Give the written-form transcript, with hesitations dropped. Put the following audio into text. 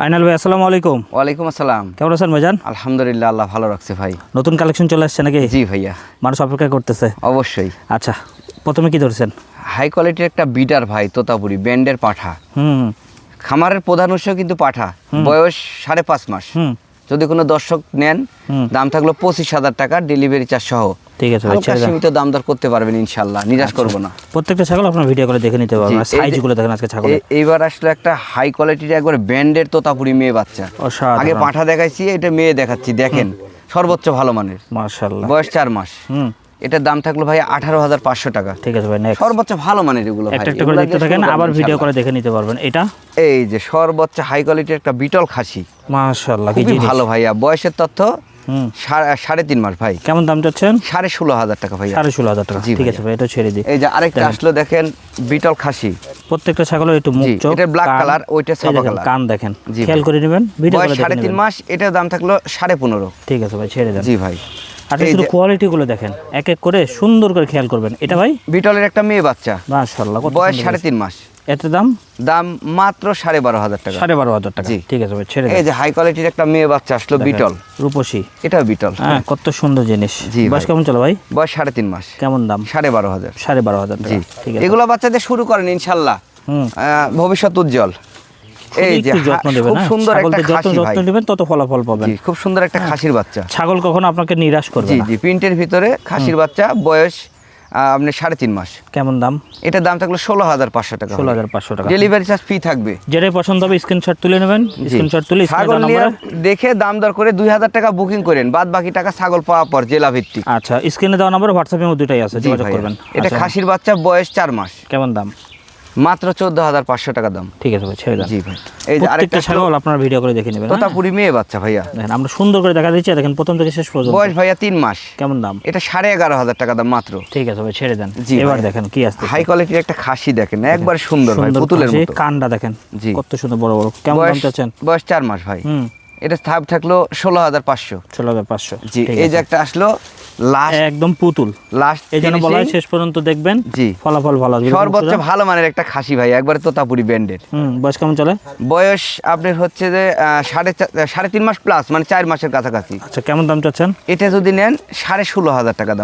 আইনাল ভাই আসসালামু আলাইকুম। ওয়ালাইকুম আসসালাম। কেমন আছেন ভাইজান? আলহামদুলিল্লাহ, আল্লাহ ভালো রাখছে ভাই। নতুন কালেকশন চলে আসছে নাকি? জি ভাইয়া, মানুষ অপেক্ষা করতেছে। অবশ্যই। আচ্ছা, প্রথমে কি ধরছেন? হাই কোয়ালিটির একটা বিটার ভাই, তোতাপুরি ব্যান্ডের পাঠা। হুম খামারের প্রধান উৎস কিন্তু পাঠা, বয়স 5.5 মাস। হুম যদি কোনো দর্শক নেন, দাম থাকলো 25,000 টাকা, ডেলিভারি চার্জ সহ। ঠিক আছে ভাই, হালকা সীমিত দাম দর করতে পারবেন ইনশাল্লাহ, নিরাশ করবো না। প্রত্যেকটা ছাগল আপনার ভিডিও করে দেখে নিতে পারবেন। সাইজগুলো দেখেন আজকে ছাগল। এইবার আসলে একটা হাই কোয়ালিটির একবার ব্যান্ডের তোতাপুরি মেয়ে বাচ্চা। আগে পাঠা দেখাইছি, এটা মেয়ে দেখাচ্ছি। দেখেন সর্বোচ্চ ভালো মানের, মাশাআল্লাহ। বয়স 4 মাস। এটার দাম থাকলো ভাই 18,500 টাকা। ঠিক আছে ভাই, নেক্সট। সর্বোচ্চ ভালো মানের এগুলো ভাই, একটা করে দেখতে থাকেন, আবার ভিডিও করে দেখে নিতে পারবেন। এটা এই যে সর্বোচ্চ হাই কোয়ালিটির একটা বিটল খাসি। মাশাআল্লাহ, খুবই ভালো ভাইয়া। বয়সের তথ্য 3.5 মাস ভাই। কেমন দাম চাচ্ছেন? 16,500 টাকা ভাইয়া। 16,500 টাকা। ঠিক আছে ভাই, এটা ছেড়ে দিই। এই যে আরেকটা আসলো, দেখেন বিটল খাসি। প্রত্যেকটা ছাগলের একটু মুখ চোখ, এটা ব্ল্যাক কালার, ওইটা সাদা কালার। কান দেখেন, খেয়াল করে নেবেন। ভিডিও করে দেখেন। 3.5 মাস, এটার দাম থাকলো 15.5। ঠিক আছে ভাই, ছেড়ে দেন। জি ভাই। আচ্ছা, শুধু কোয়ালিটি গুলো দেখেন, এক এক করে সুন্দর করে খেয়াল করবেন। এটা ভাই বিটলের একটা মেয়ে বাচ্চা, মাশাআল্লাহ। বয়স 3.5 মাস। এত দাম? দাম মাত্র 12,500 টাকা। 12,500 টাকা। ঠিক আছে ভাই, ছেড়ে দেন। এই যে হাই কোয়ালিটির একটা মেয়ে বাচ্চা আসলো, বিটল রূপসী। এটাও বিটল। হ্যাঁ, কত সুন্দর জিনিস। জি। বয়স কেমন চলে ভাই? বয়স 3.5 মাস। কেমন দাম? 12,500। 12,500 টাকা। ঠিক আছে। এগুলো বাচ্চাদের শুরু করেন ইনশাআল্লাহ, ভবিষ্যৎ উজ্জ্বল। এই যে যত্ন নেবেন, খুব সুন্দর একটা খাসি ভাই। যত্ন নেবেন তত ফলাফল পাবেন। জি, খুব সুন্দর একটা খাসির বাচ্চা। ছাগল কখনো আপনাকে নিরাশ করবে না। জি, প্রিন্টের ভিতরে খাসির বাচ্চা, বয়স আপনি 3.5 মাস। কেমন দাম? এটার দাম থাকলো 16,500 টাকা। 16,500 টাকা। ডেলিভারি চার্জ ফ্রি থাকবে। যেটাই পছন্দ হবে স্ক্রিনশট তুলে নেবেন। স্ক্রিনশট তুলে ছাগল নিয়ে দেখে দাম দর করে 2,000 টাকা বুকিং করেন, বাদ বাকি টাকা ছাগল পাওয়া পর জেলা ভিত্তিক। আচ্ছা, স্ক্রিনে দেওয়া নাম্বার, হোয়াটসঅ্যাপে দুটাই আছে, যোগাযোগ করবেন। এটা খাসির বাচ্চা, বয়স 4 মাস। কেমন দাম? মাত্র 14,500 টাকা দাম। ঠিক আছে ভাই, ছেড়ে দেন। জি ভাই। এই যে আরেকটা ছাগল আপনারা ভিডিও করে দেখে নেবেন। তোতাপুরি মেয়ে বাচ্চা ভাইয়া, দেখেন আমরা সুন্দর করে দেখা দিচ্ছি। দেখেন প্রথম থেকে শেষ পর্যন্ত। বয়স ভাইয়া 3 মাস। কেমন দাম? এটা 11,500 টাকা দাম মাত্র। ঠিক আছে ভাই, ছেড়ে দেন। এবার দেখেন কি আসছে। হাই কোয়ালিটির একটা খাসি দেখেন, একবার সুন্দর ভাই, পুতুলের মতো। কানটা দেখেন কত সুন্দর, বড় বড়। কেমন দাম চাচ্ছেন? বয়স 4 মাস ভাই। এটা স্থাপ থাকলো 16,500। 16,500। জি। এই যে একটা আসলো লাস্ট, একদম পুতুল লাস্ট, এই জন্য বলা হয় শেষ পর্যন্ত দেখবেন। জি, ফলাফল ভালো আসবে। সর্বোচ্চ ভালো মানের একটা খাসি ভাই, একবারে তোতাপুরি ব্যান্ডের। বয়স কেমন চলে? বয়স আপনার হচ্ছে যে 3.5 মাস প্লাস, মানে 4 মাসের কাছাকাছি। আচ্ছা, কেমন দাম চাচ্ছেন? এটা যদি নেন 16,500 টাকা দাম।